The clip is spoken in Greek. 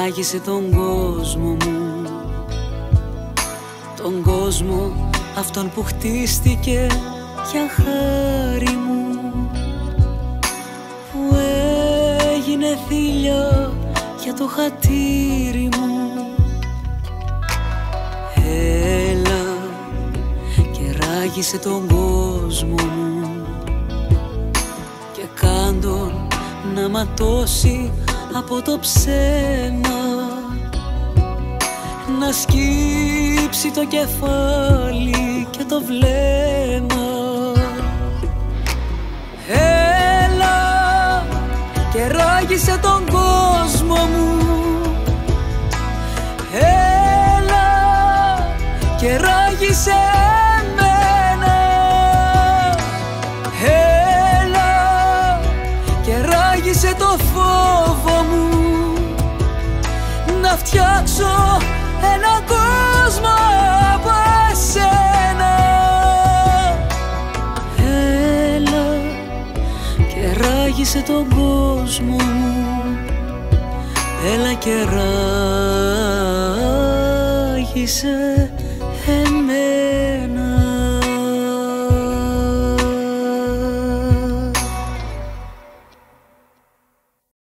ράγισε τον κόσμο μου, τον κόσμο αυτόν που χτίστηκε για χάρη μου, που έγινε θηλιά για το χατήρι μου. Έλα και ράγισε τον κόσμο μου και κάντον να ματώσει από το ψέμα, να σκύψει το κεφάλι και το βλέμμα. Έλα και ράγισε τον κόσμο μου, έλα και ράγισε εμένα, έλα και ράγισε το φόβο μου, να φτιάξω έναν κόσμο από εσένα. Έλα και ράγισε τον κόσμο μου, έλα και ράγισε εμένα.